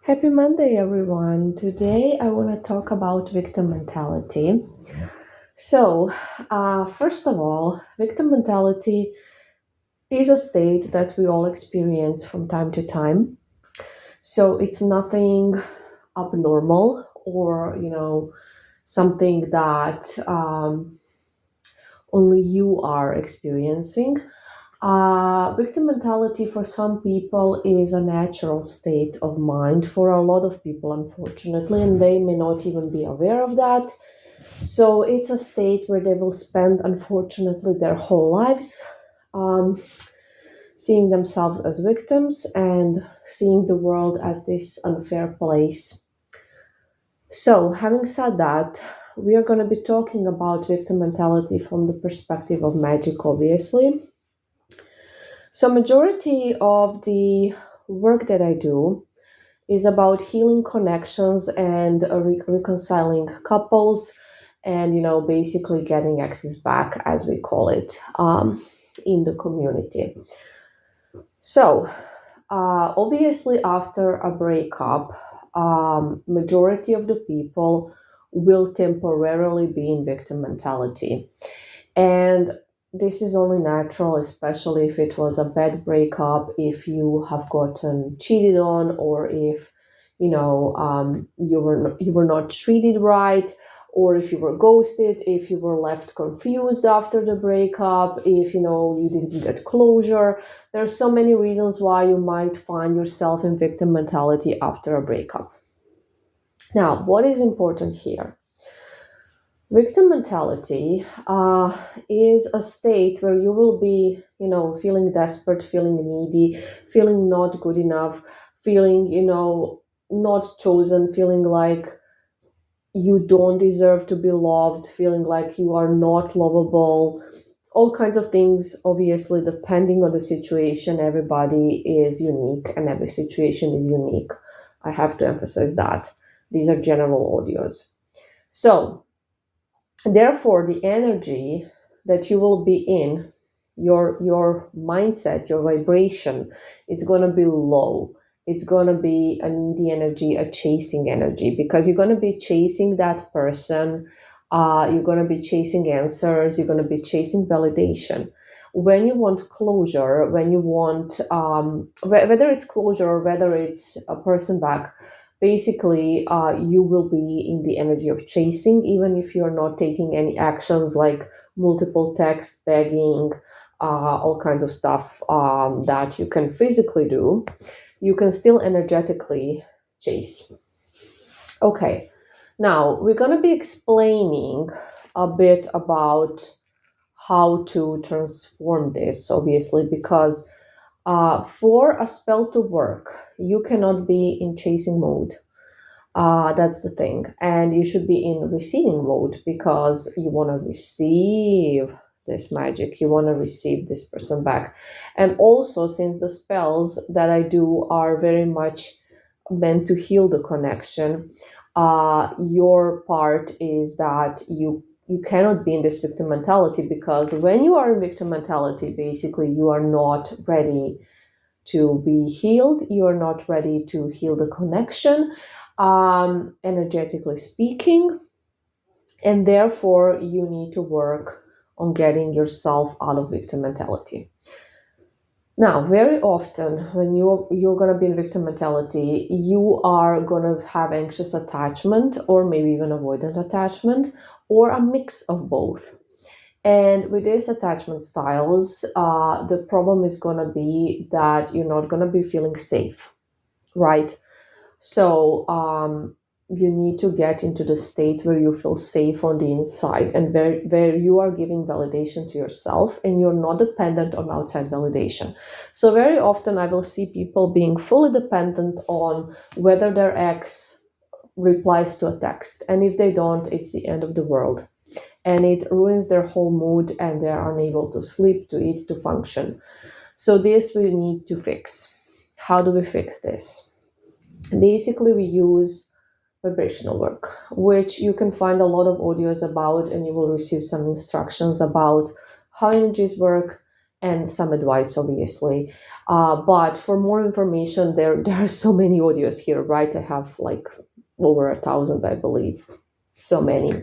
Happy Monday, everyone. Today I want to talk about victim mentality. First of all, victim mentality is a state that we all experience from time to time. So, it's nothing abnormal or, something that only you are experiencing. Victim mentality for some people is a natural state of mind for a lot of people, unfortunately, and they may not even be aware of that. So it's a state where they will spend, unfortunately, their whole lives um, seeing themselves as victims and seeing the world as this unfair place. So, having said that, we are going to be talking about victim mentality from the perspective of magic, obviously. So, majority of the work that I do is about healing connections and reconciling couples, and basically getting access back, as we call it, in the community. So, obviously, after a breakup, majority of the people will temporarily be in victim mentality, and this is only natural, especially if it was a bad breakup, if you have gotten cheated on, or if you were not treated right, or if you were ghosted, if you were left confused after the breakup, if you didn't get closure. There are so many reasons why you might find yourself in victim mentality after a breakup. Now, what is important here? Victim mentality is a state where you will be, feeling desperate, feeling needy, feeling not good enough, feeling, not chosen, feeling like you don't deserve to be loved, feeling like you are not lovable, all kinds of things. Obviously, depending on the situation, everybody is unique and every situation is unique. I have to emphasize that. These are general audios. So, therefore, the energy that you will be in, your mindset, your vibration is going to be low. It's going to be a needy energy, a chasing energy, because you're going to be chasing that person. You're going to be chasing answers. You're going to be chasing validation. When you want closure, when you want, whether it's closure or whether it's a person back, basically you will be in the energy of chasing, even if you're not taking any actions like multiple texts, begging, all kinds of stuff that you can physically do. You can still energetically chase. Okay, now we're going to be explaining a bit about how to transform this, obviously, because for a spell to work, you cannot be in chasing mode. That's the thing. And you should be in receiving mode because you want to receive this magic. You want to receive this person back. And also, since the spells that I do are very much meant to heal the connection, your part is that you cannot be in this victim mentality, because when you are in victim mentality, basically you are not ready to be healed. You're not ready to heal the connection, energetically speaking, and therefore you need to work on getting yourself out of victim mentality. Now, very often when you're going to be in victim mentality, you are going to have anxious attachment, or maybe even avoidant attachment, or a mix of both. And with these attachment styles, the problem is going to be that you're not going to be feeling safe, right? So you need to get into the state where you feel safe on the inside, and where you are giving validation to yourself and you're not dependent on outside validation. So very often I will see people being fully dependent on whether their ex replies to a text. And if they don't, it's the end of the world. And it ruins their whole mood, and they're unable to sleep, to eat, to function. So this we need to fix. How do we fix this? Basically, we use vibrational work, which you can find a lot of audios about, and you will receive some instructions about how energies work and some advice, obviously. But for more information, there are so many audios here, right? I have like over 1,000, I believe. So many.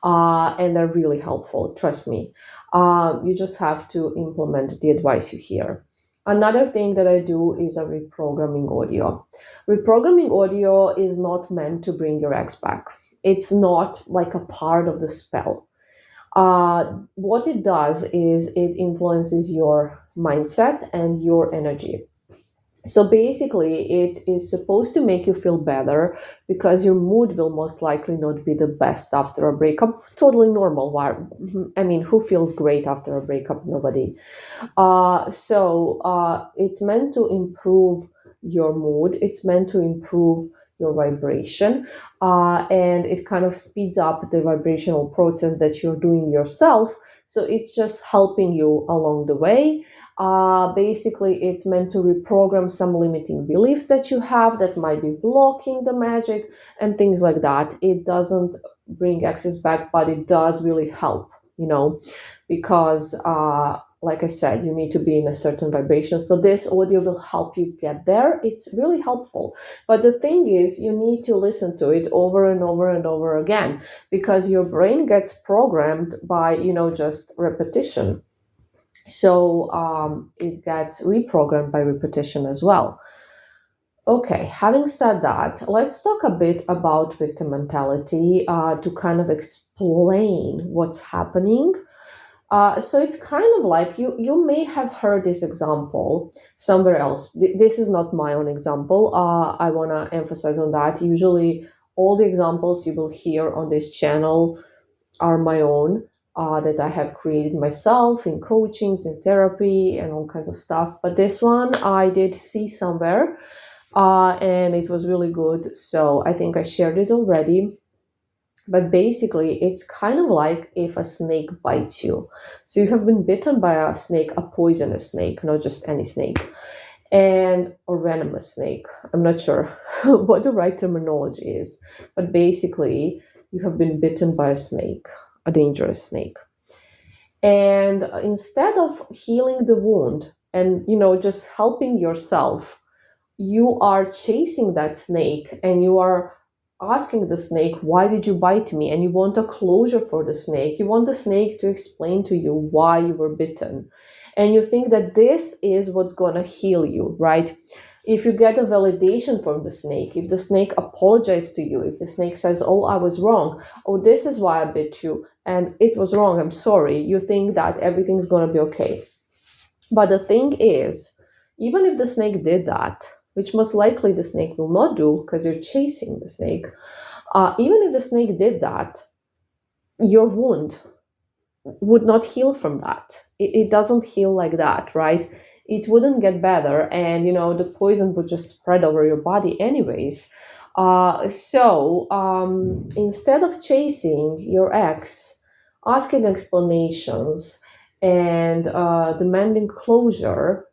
And they're really helpful, trust me. You just have to implement the advice you hear. Another thing that I do is a reprogramming audio. Reprogramming audio is not meant to bring your ex back. It's not like a part of the spell. What it does is it influences your mindset and your energy. So basically, it is supposed to make you feel better because your mood will most likely not be the best after a breakup. Totally normal. I mean, who feels great after a breakup? Nobody. So it's meant to improve your mood. It's meant to improve your vibration, and it kind of speeds up the vibrational process that you're doing yourself. So it's just helping you along the way. Basically, it's meant to reprogram some limiting beliefs that you have that might be blocking the magic and things like that. It doesn't bring access back, but it does really help, because like I said, you need to be in a certain vibration. So this audio will help you get there. It's really helpful. But the thing is, you need to listen to it over and over and over again, because your brain gets programmed by, just repetition. So it gets reprogrammed by repetition as well. Okay, having said that, let's talk a bit about victim mentality to kind of explain what's happening. So it's kind of like you may have heard this example somewhere else. This is not my own example. I want to emphasize on that. Usually, all the examples you will hear on this channel are my own, that I have created myself in coachings, in therapy, and all kinds of stuff. But this one I did see somewhere, and it was really good. So I think I shared it already. But basically, it's kind of like if a snake bites you. So you have been bitten by a snake, a poisonous snake, not just any snake, and a venomous snake. I'm not sure what the right terminology is, but basically, you have been bitten by a snake, a dangerous snake. And instead of healing the wound and, just helping yourself, you are chasing that snake and you are asking the snake, why did you bite me? And you want a closure for the snake. You want the snake to explain to you why you were bitten. And you think that this is what's going to heal you, right? If you get a validation from the snake, if the snake apologizes to you, if the snake says, oh, I was wrong, oh, this is why I bit you, and it was wrong, I'm sorry, you think that everything's going to be okay. But the thing is, even if the snake did that, which most likely the snake will not do because you're chasing the snake, even if the snake did that, your wound would not heal from that. It doesn't heal like that, right? It wouldn't get better, and the poison would just spread over your body anyways. So instead of chasing your ex, asking explanations, and demanding closure,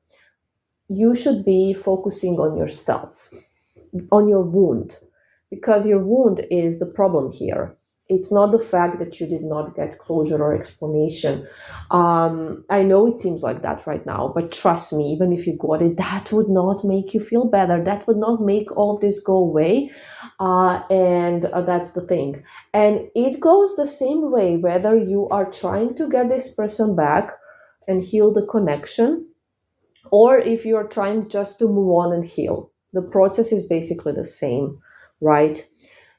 you should be focusing on yourself, on your wound, because your wound is the problem here. It's not the fact that you did not get closure or explanation. I know it seems like that right now, but trust me, even if you got it, that would not make you feel better. That would not make all of this go away. And that's the thing. And it goes the same way whether you are trying to get this person back and heal the connection, or if you're trying just to move on and heal. The process is basically the same, right?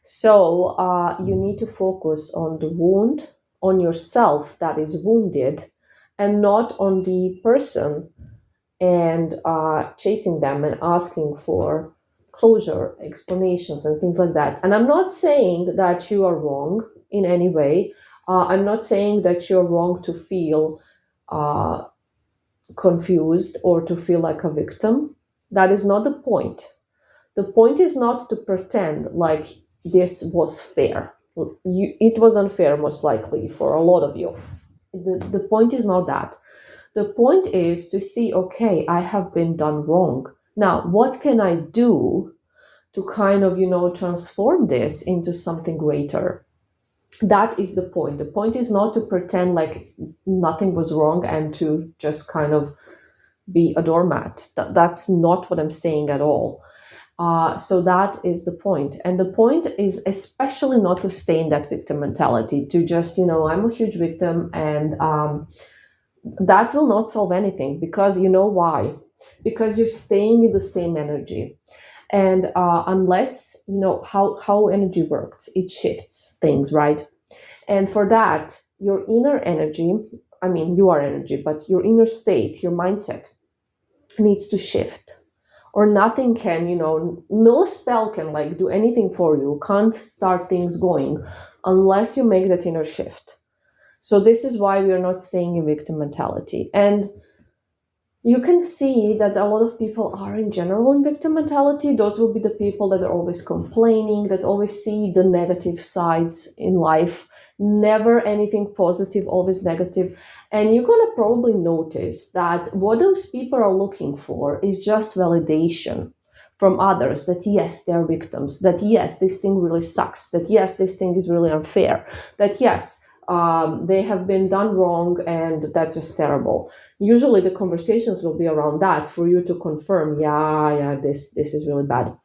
So you need to focus on the wound, on yourself that is wounded, and not on the person, and chasing them and asking for closure, explanations, and things like that. And I'm not saying that you are wrong in any way. I'm not saying that you're wrong to feel confused or to feel like a victim. That is not the point. The point is not to pretend like this was fair. It was unfair, most likely, for a lot of you. The point is not that. The point is to see, okay, I have been done wrong. Now, what can I do to kind of, transform this into something greater? That is the point. The point is not to pretend like nothing was wrong and to just kind of be a doormat. That's not what I'm saying at all. So that is the point. And the point is especially not to stay in that victim mentality, to just, I'm a huge victim, and that will not solve anything, because you know why? Because you're staying in the same energy. And unless you know how energy works, it shifts things, right? And for that, your inner energy, I mean, you are energy, but your inner state, your mindset needs to shift. Or nothing can, no spell can like do anything for you, can't start things going unless you make that inner shift. So this is why we are not staying in victim mentality. And you can see that a lot of people are in general in victim mentality. Those will be the people that are always complaining, that always see the negative sides in life, never anything positive, always negative. And you're going to probably notice that what those people are looking for is just validation from others, that yes, they're victims, that yes, this thing really sucks, that yes, this thing is really unfair, that yes, they have been done wrong and that's just terrible. Usually the conversations will be around that for you to confirm, yeah, this is really bad.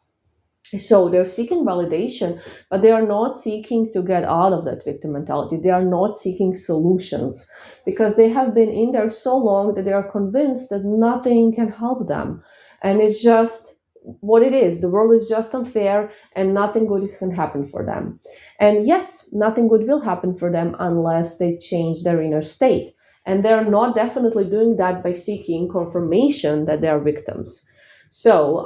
So they're seeking validation, but they are not seeking to get out of that victim mentality. They are not seeking solutions, because they have been in there so long that they are convinced that nothing can help them. And it's just what it is. The world is just unfair and nothing good can happen for them. And yes, nothing good will happen for them unless they change their inner state. And they're not definitely doing that by seeking confirmation that they are victims. So,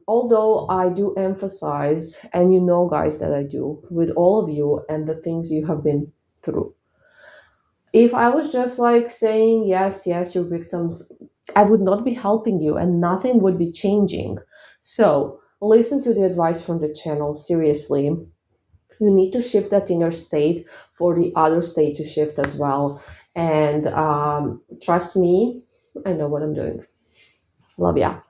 although I do emphasize, and you know, guys, that I do with all of you and the things you have been through, if I was just like saying, yes, you're victims, I would not be helping you and nothing would be changing. So, listen to the advice from the channel. Seriously, you need to shift that inner state for the other state to shift as well. And trust me, I know what I'm doing. Love ya.